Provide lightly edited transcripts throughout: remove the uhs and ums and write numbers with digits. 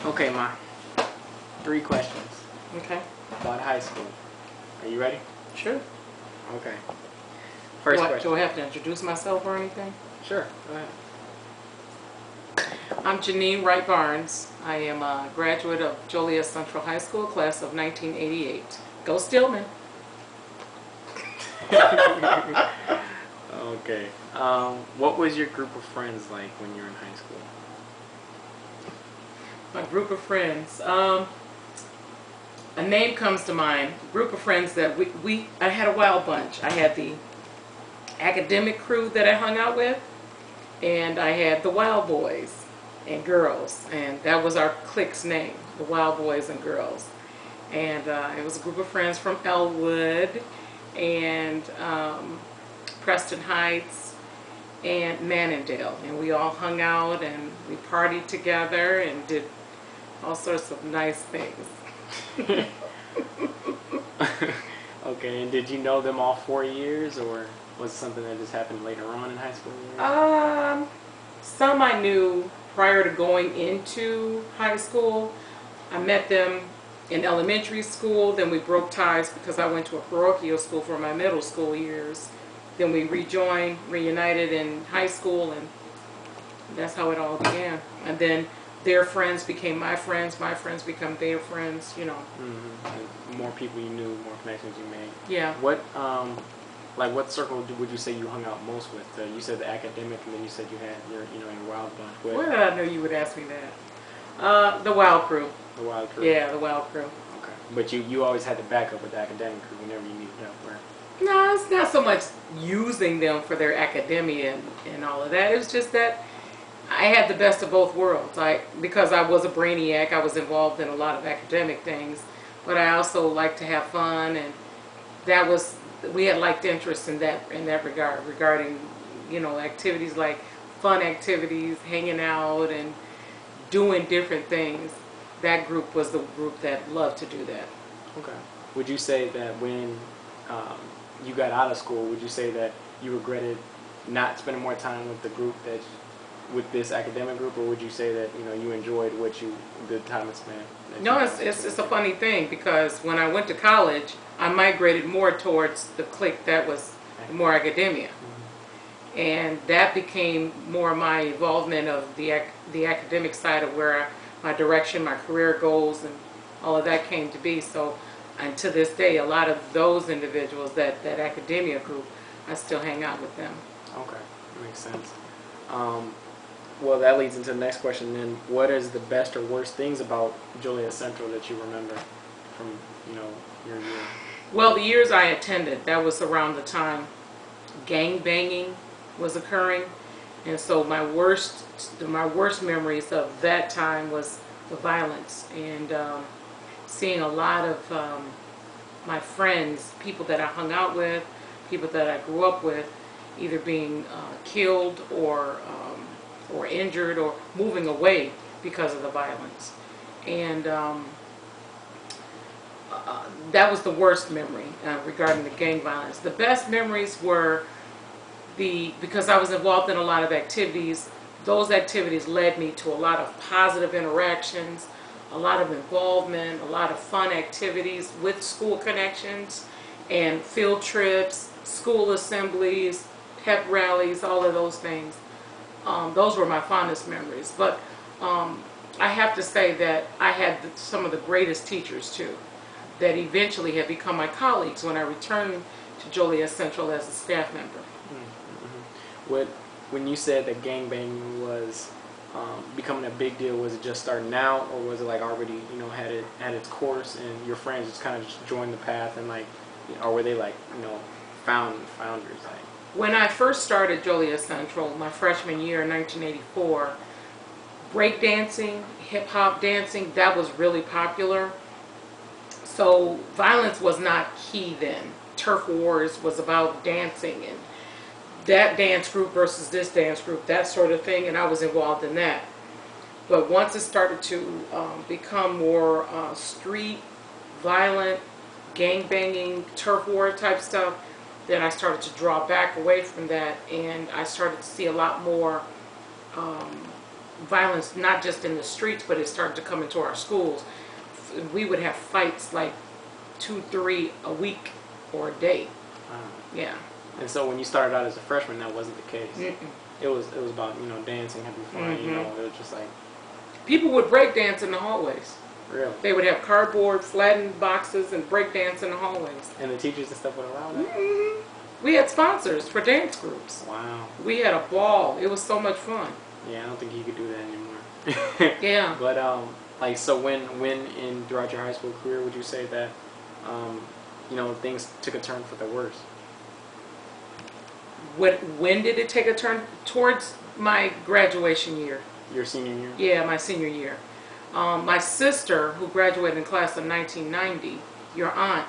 Okay, Ma. 3 questions Okay. about high school. Are you ready? Sure. Okay. First Do question. I have to introduce myself or anything? Sure. Go ahead. I'm Jenine Wright Barnes. I am a graduate of Joliet Central High School, class of 1988. Go Steelman. Okay. What was your group of friends like when you were in high school? My group of friends. A name comes to mind. A group of friends that I had a wild bunch. I had the academic crew that I hung out with, and I had the Wild Boys and Girls, and that was our clique's name, the Wild Boys and Girls. And it was a group of friends from Elwood and Preston Heights and Manningdale, and we all hung out and we partied together and did all sorts of nice things. Okay, and did you know them all 4 years, or was it something that just happened later on in high school? Some I knew prior to going into high school. I met them in elementary school, then we broke ties because I went to a parochial school for my middle school years. Then we reunited in high school, and that's how it all began. And then their friends became my friends become their friends, you know. Mm-hmm. The more people you knew, more connections you made. Yeah. What circle would you say you hung out most with? You said the academic, and then you said you had your wild bunch. Where did I know you would ask me that? The Wild Crew. The wild crew. Yeah, the Wild Crew. Okay, but you always had to back up with the academic crew whenever you needed help, right? No, it's not so much using them for their academia and all of that. It was just that I had the best of both worlds. Because I was a brainiac, I was involved in a lot of academic things, but I also liked to have fun, and we had liked interests in that regard, regarding, activities like fun activities, hanging out and doing different things. That group was the group that loved to do that. Okay. Would you say that when you got out of school, would you say that you regretted not spending more time with the group with this academic group, or would you say that you enjoyed the time it spent? No, it's a funny thing, because when I went to college, I migrated more towards the clique that was more academia, and that became more my involvement of the academic side of where my direction, my career goals, and all of that came to be. So, and to this day, a lot of those individuals, that academia group, I still hang out with them. Okay, that makes sense. Well, that leads into the next question then. What is the best or worst things about Joliet Central that you remember from, your year? Well, the years I attended, that was around the time gang banging was occurring. And so my worst memories of that time was the violence, and seeing a lot of my friends, people that I hung out with, people that I grew up with, either being killed or injured or moving away because of the violence. And that was the worst memory regarding the gang violence. The best memories were because I was involved in a lot of activities. Those activities led me to a lot of positive interactions, a lot of involvement, a lot of fun activities with school connections and field trips, school assemblies, pep rallies, all of those things. Those were my fondest memories. But I have to say that I had some of the greatest teachers too, that eventually have become my colleagues when I returned to Joliet Central as a staff member. Mm-hmm. When you said that gangbanging was becoming a big deal, was it just starting out, or was it like already had its course and your friends just kind of just joined the path, and or were they founders? When I first started Joliet Central, my freshman year in 1984, breakdancing, hip-hop dancing, that was really popular. So violence was not key then. Turf wars was about dancing, and that dance group versus this dance group, that sort of thing, and I was involved in that. But once it started to become more street, violent, gang-banging, turf war type stuff, then I started to draw back away from that, and I started to see a lot more violence, not just in the streets, but it started to come into our schools. We would have fights like 2, 3 a week or a day. Wow. Yeah. And so when you started out as a freshman, that wasn't the case. Mm-mm. It was about, you know, dancing, having fun. You know, it was just like, People would break dance in the hallways. really. They would have cardboard flattened boxes and break dance in the hallways. And the teachers and stuff would allow that. We had sponsors for dance groups. Wow. We had a ball. It was so much fun. Yeah, I don't think you could do that anymore. Yeah. But like, so when in throughout your high school career, would you say that you know, things took a turn for the worse? When did it take a turn? Towards my graduation year. Your senior year? Yeah, my senior year. My sister, who graduated in class of 1990, your aunt,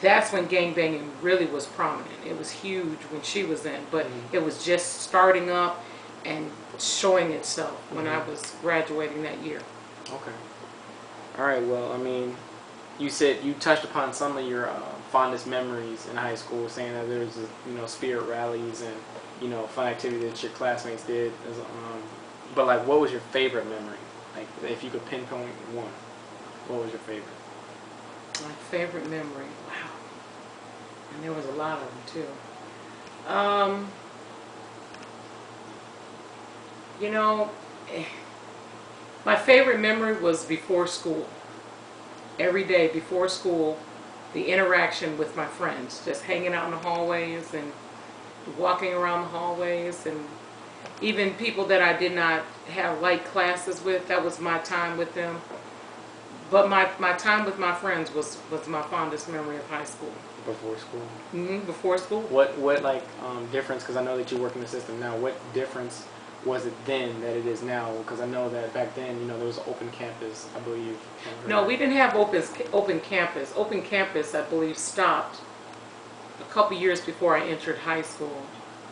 that's when gangbanging really was prominent. It was huge when she was in, but it was just starting up and showing itself when I was graduating that year. Okay. All right. Well, I mean, you said you touched upon some of your fondest memories in high school, saying that there's, you know, spirit rallies and, you know, fun activities that your classmates did. But like, what was your favorite memory? Like, if you could pinpoint one, what was your favorite? My favorite memory, wow. And there was a lot of them too. You know, my favorite memory was before school. Every day before school, the interaction with my friends, just hanging out in the hallways and walking around the hallways, and even people that I did not have light classes with, that was my time with them. But my time with my friends was my fondest memory of high school. Before school? Before school. What like difference, because I know that you work in the system now, what difference was it then that it is now? Because I know that back then, you know, there was an open campus, I believe. No, we didn't have open campus. Open campus, I believe, stopped a couple years before I entered high school.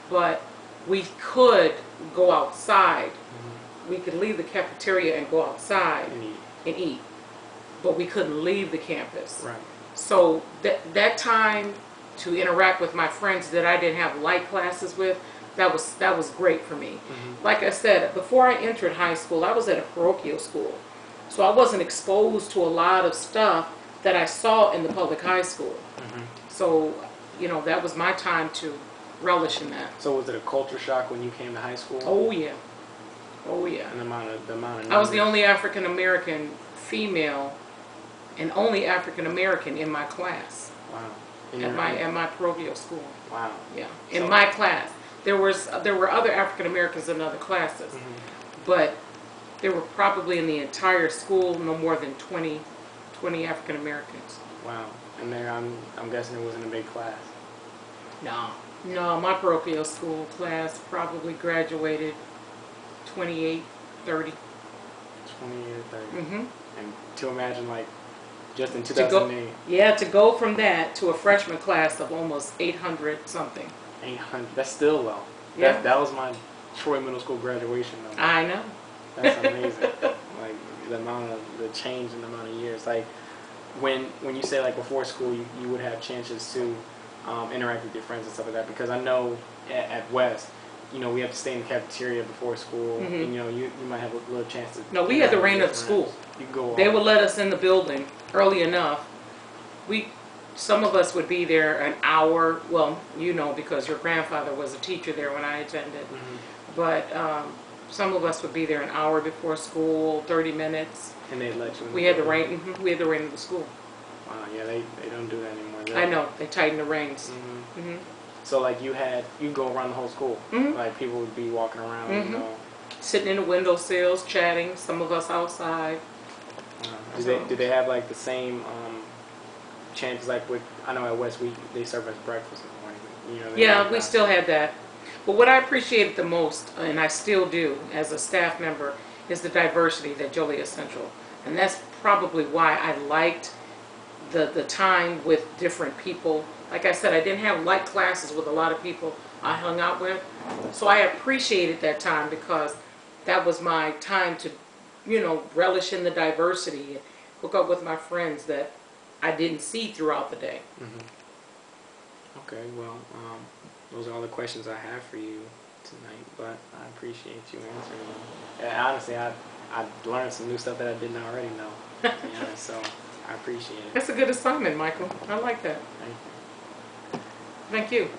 But we could go outside. We could leave the cafeteria and go outside and eat. But we couldn't leave the campus. Right. So that time to interact with my friends that I didn't have light classes with, that was great for me. Like I said, before I entered high school, I was at a parochial school. So I wasn't exposed to a lot of stuff that I saw in the public high school. So, you know, that was my time to relish in that. So was it a culture shock when you came to high school? Oh yeah. Oh yeah. And the amount of I was the only African American female and only African American in my class. Wow. At my parochial school. Wow. Yeah. In my class. There were other African Americans in other classes. But there were probably in the entire school no more than 20 African Americans. Wow. And there I'm guessing it wasn't a big class. No, my parochial school class probably graduated 28, 30. 28 or 30. And to imagine, like, just in 2008. To go from that to a freshman class of almost 800 something. 800. That's still low. Yeah. That was my Troy Middle School graduation number. I know. That's amazing. Like, the change in the amount of years. Like, when you say, like, before school, you would have chances to interact with your friends and stuff like that, because I know at West, you know, we have to stay in the cafeteria before school, and, you know, you might have a little chance to... No, we had the reign of the school. You can go They would let us in the building early enough. Some of us would be there an hour, well, you know, because your grandfather was a teacher there when I attended, but some of us would be there an hour before school, 30 minutes. And they'd let you in. We had the reign of the school. Wow, yeah, they don't do that anymore. I know, they tightened the reins. So, like, you go around the whole school. Like, people would be walking around, you know. Sitting in the windowsills, chatting, some of us outside. Did they have, like, the same chances, like, I know at West, they serve us breakfast in the morning. You know, yeah, we still had that. But what I appreciated the most, and I still do as a staff member, is the diversity that Joliet Central. And that's probably why I liked the time with different people. Like I said, I didn't have light classes with a lot of people I hung out with. So I appreciated that time because that was my time to, you know, relish in the diversity and hook up with my friends that I didn't see throughout the day. Okay, well, those are all the questions I have for you tonight, but I appreciate you answering them. And honestly, I learned some new stuff that I didn't already know. To be honest, so I appreciate it. That's a good assignment, Michael. I like that. Thank you. Thank you.